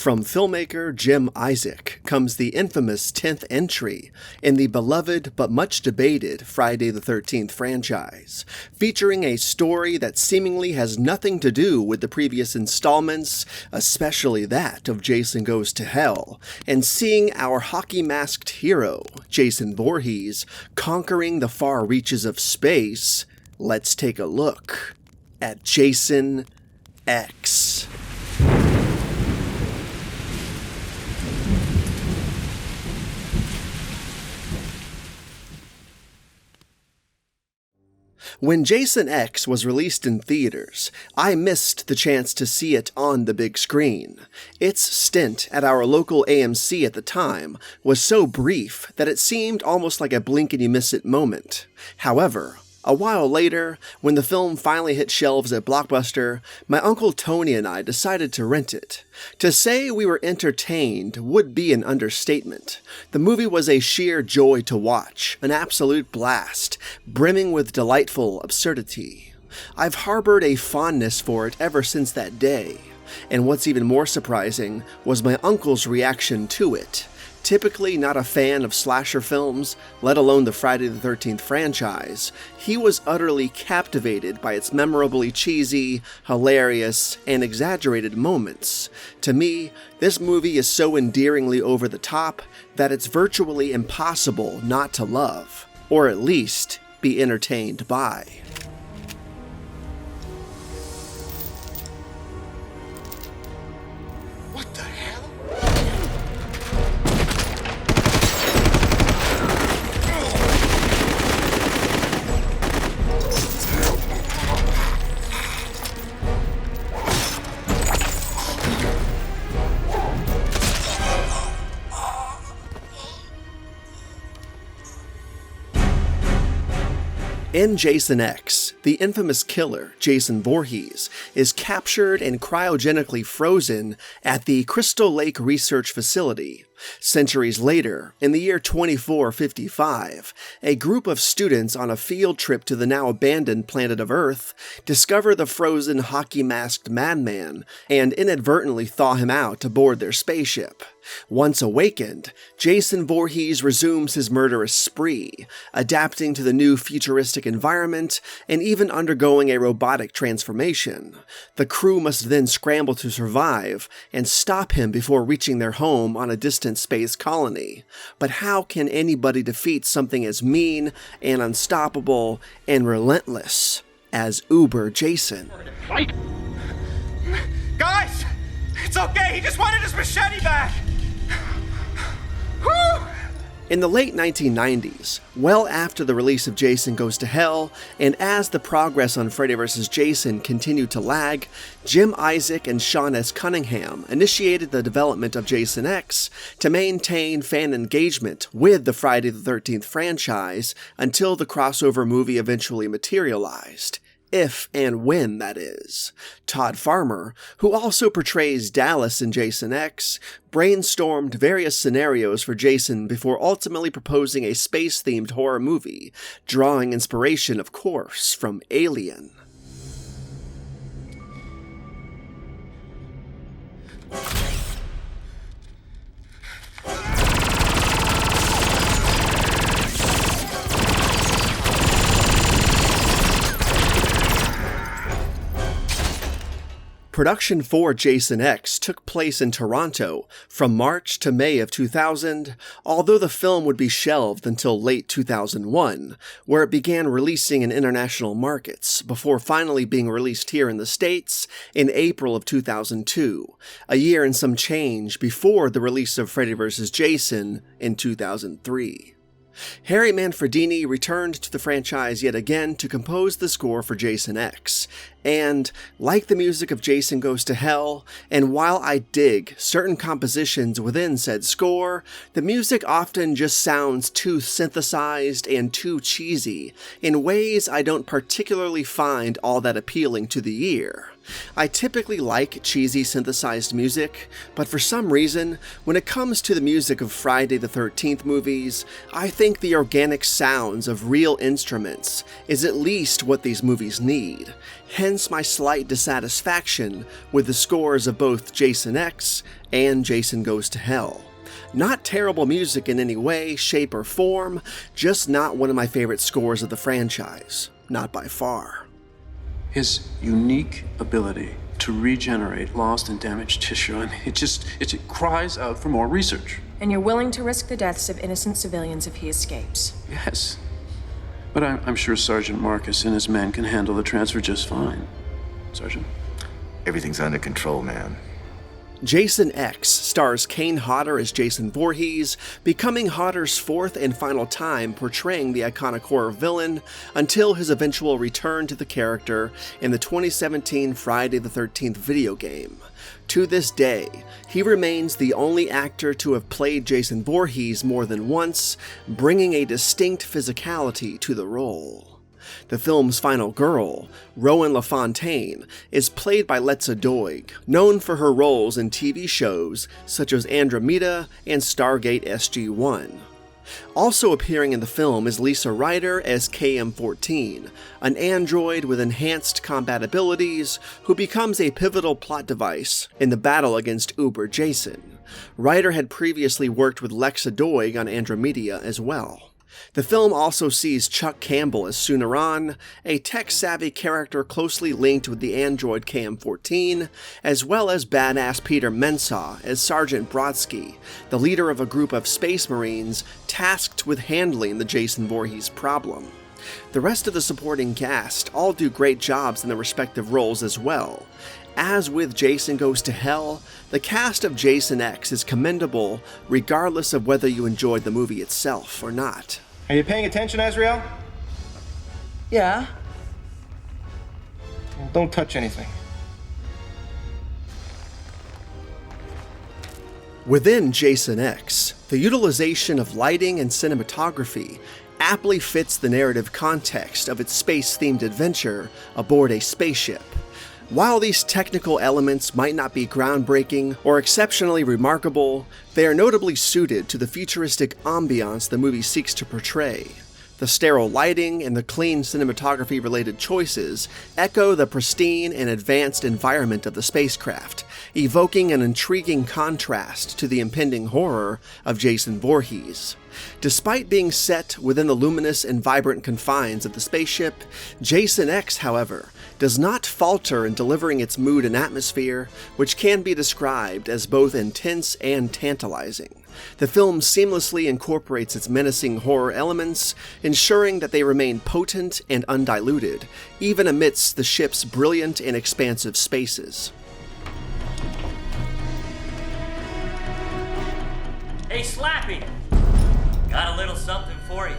From filmmaker Jim Isaac comes the infamous 10th entry in the beloved but much debated Friday the 13th franchise, featuring a story that seemingly has nothing to do with the previous installments, especially that of Jason Goes to Hell, and seeing our hockey-masked hero, Jason Voorhees, conquering the far reaches of space. Let's take a look at Jason X. When Jason X was released in theaters, I missed the chance to see it on the big screen. Its stint at our local AMC at the time was so brief that it seemed almost like a blink-and-you-miss-it moment. However, a while later, when the film finally hit shelves at Blockbuster, my Uncle Tony and I decided to rent it. To say we were entertained would be an understatement. The movie was a sheer joy to watch, an absolute blast, brimming with delightful absurdity. I've harbored a fondness for it ever since that day, and what's even more surprising was my uncle's reaction to it. Typically not a fan of slasher films, let alone the Friday the 13th franchise, he was utterly captivated by its memorably cheesy, hilarious, and exaggerated moments. To me, this movie is so endearingly over the top that it's virtually impossible not to love, or at least be entertained by. What the hell? In Jason X, the infamous killer, Jason Voorhees, is captured and cryogenically frozen at the Crystal Lake Research Facility. Centuries later, in the year 2455, a group of students on a field trip to the now abandoned planet of Earth discover the frozen hockey-masked madman and inadvertently thaw him out aboard their spaceship. Once awakened, Jason Voorhees resumes his murderous spree, adapting to the new futuristic environment and even undergoing a robotic transformation. The crew must then scramble to survive and stop him before reaching their home on a distant space colony. But how can anybody defeat something as mean and unstoppable and relentless as Uber Jason? Fight! Guys! It's okay, he just wanted his machete back! Whew! In the late 1990s, well after the release of Jason Goes to Hell, and as the progress on Freddy vs. Jason continued to lag, Jim Isaac and Sean S. Cunningham initiated the development of Jason X to maintain fan engagement with the Friday the 13th franchise until the crossover movie eventually materialized. If and when, that is. Todd Farmer, who also portrays Dallas in Jason X, brainstormed various scenarios for Jason before ultimately proposing a space-themed horror movie, drawing inspiration, of course, from Alien. Production for Jason X took place in Toronto from March to May of 2000, although the film would be shelved until late 2001, where it began releasing in international markets, before finally being released here in the States in April of 2002, a year and some change before the release of Freddy vs. Jason in 2003. Harry Manfredini returned to the franchise yet again to compose the score for Jason X, and, like the music of Jason Goes to Hell, and while I dig certain compositions within said score, the music often just sounds too synthesized and too cheesy, in ways I don't particularly find all that appealing to the ear. I typically like cheesy synthesized music, but for some reason, when it comes to the music of Friday the 13th movies, I think the organic sounds of real instruments is at least what these movies need, hence my slight dissatisfaction with the scores of both Jason X and Jason Goes to Hell. Not terrible music in any way, shape, or form, just not one of my favorite scores of the franchise. Not by far. His unique ability to regenerate lost and damaged tissue, I mean, it cries out for more research. And you're willing to risk the deaths of innocent civilians if he escapes? Yes. But I'm sure Sergeant Marcus and his men can handle the transfer just fine. Sergeant? Everything's under control, man. Jason X stars Kane Hodder as Jason Voorhees, becoming Hodder's fourth and final time portraying the iconic horror villain until his eventual return to the character in the 2017 Friday the 13th video game. To this day, he remains the only actor to have played Jason Voorhees more than once, bringing a distinct physicality to the role. The film's final girl, Rowan LaFontaine, is played by Letza Doig, known for her roles in TV shows such as Andromeda and Stargate SG-1. Also appearing in the film is Lisa Ryder as KM-14, an android with enhanced combat abilities who becomes a pivotal plot device in the battle against Uber Jason. Ryder had previously worked with Lexa Doig on Andromeda as well. The film also sees Chuck Campbell as Sunaran, a tech-savvy character closely linked with the android KM-14, as well as badass Peter Mensah as Sergeant Brodsky, the leader of a group of space marines tasked with handling the Jason Voorhees problem. The rest of the supporting cast all do great jobs in their respective roles as well. As with Jason Goes to Hell, the cast of Jason X is commendable regardless of whether you enjoyed the movie itself or not. Are you paying attention, Azrael? Yeah. Well, don't touch anything. Within Jason X, the utilization of lighting and cinematography aptly fits the narrative context of its space-themed adventure aboard a spaceship. While these technical elements might not be groundbreaking or exceptionally remarkable, they are notably suited to the futuristic ambiance the movie seeks to portray. The sterile lighting and the clean cinematography-related choices echo the pristine and advanced environment of the spacecraft, evoking an intriguing contrast to the impending horror of Jason Voorhees. Despite being set within the luminous and vibrant confines of the spaceship, Jason X, however, does not falter in delivering its mood and atmosphere, which can be described as both intense and tantalizing. The film seamlessly incorporates its menacing horror elements, ensuring that they remain potent and undiluted, even amidst the ship's brilliant and expansive spaces. Hey, Slappy! Got a little something for you.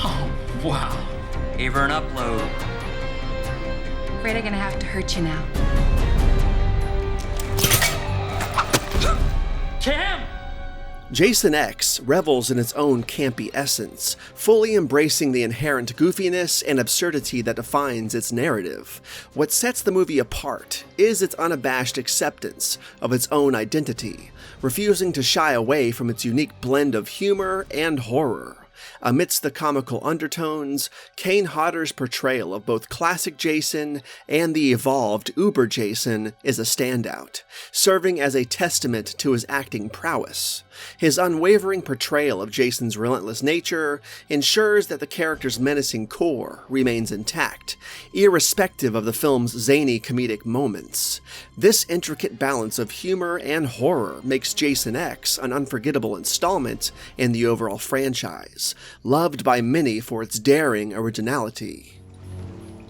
Oh, wow. Gave her an upload. Afraid I'm gonna have to hurt you now. Cam! Jason X revels in its own campy essence, fully embracing the inherent goofiness and absurdity that defines its narrative. What sets the movie apart is its unabashed acceptance of its own identity, refusing to shy away from its unique blend of humor and horror. Amidst the comical undertones, Kane Hodder's portrayal of both classic Jason and the evolved Uber Jason is a standout, serving as a testament to his acting prowess. His unwavering portrayal of Jason's relentless nature ensures that the character's menacing core remains intact, irrespective of the film's zany comedic moments. This intricate balance of humor and horror makes Jason X an unforgettable installment in the overall franchise, loved by many for its daring originality.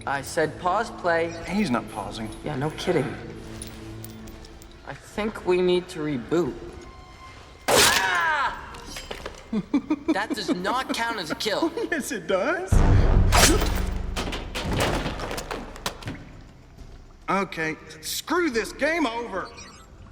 I said pause play. He's not pausing. Yeah, no kidding. I think we need to reboot. Ah! That does not count as a kill. Yes, it does. Okay, screw this. Game over.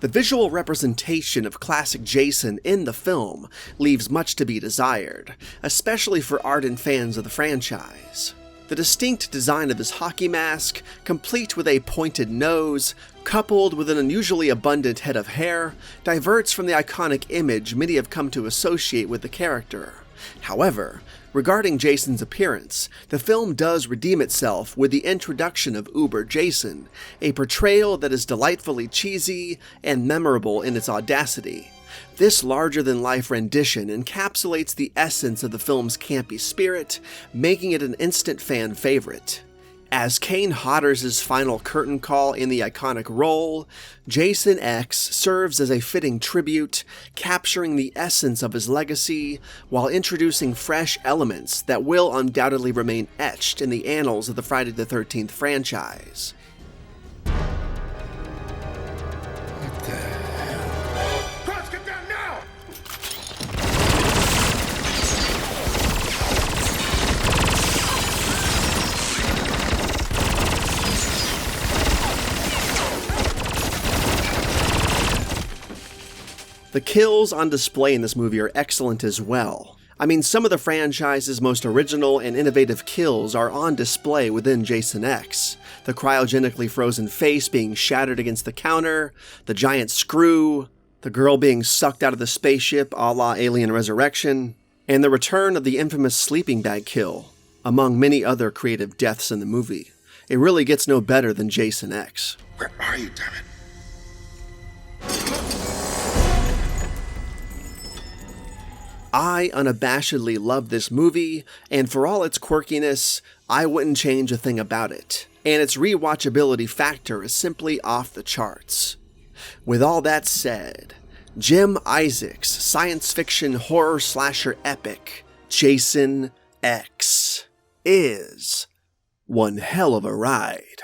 The visual representation of classic Jason in the film leaves much to be desired, especially for ardent fans of the franchise. The distinct design of his hockey mask, complete with a pointed nose, coupled with an unusually abundant head of hair, diverts from the iconic image many have come to associate with the character. However, regarding Jason's appearance, the film does redeem itself with the introduction of Uber Jason, a portrayal that is delightfully cheesy and memorable in its audacity. This larger-than-life rendition encapsulates the essence of the film's campy spirit, making it an instant fan favorite. As Kane Hodder's final curtain call in the iconic role, Jason X serves as a fitting tribute, capturing the essence of his legacy while introducing fresh elements that will undoubtedly remain etched in the annals of the Friday the 13th franchise. The kills on display in this movie are excellent as well. I mean, some of the franchise's most original and innovative kills are on display within Jason X. The cryogenically frozen face being shattered against the counter, the giant screw, the girl being sucked out of the spaceship a la Alien Resurrection, and the return of the infamous sleeping bag kill, among many other creative deaths in the movie. It really gets no better than Jason X. Where are you, damn it? I unabashedly love this movie, and for all its quirkiness, I wouldn't change a thing about it, and its rewatchability factor is simply off the charts. With all that said, Jim Isaacs' science fiction horror slasher epic, Jason X, is one hell of a ride.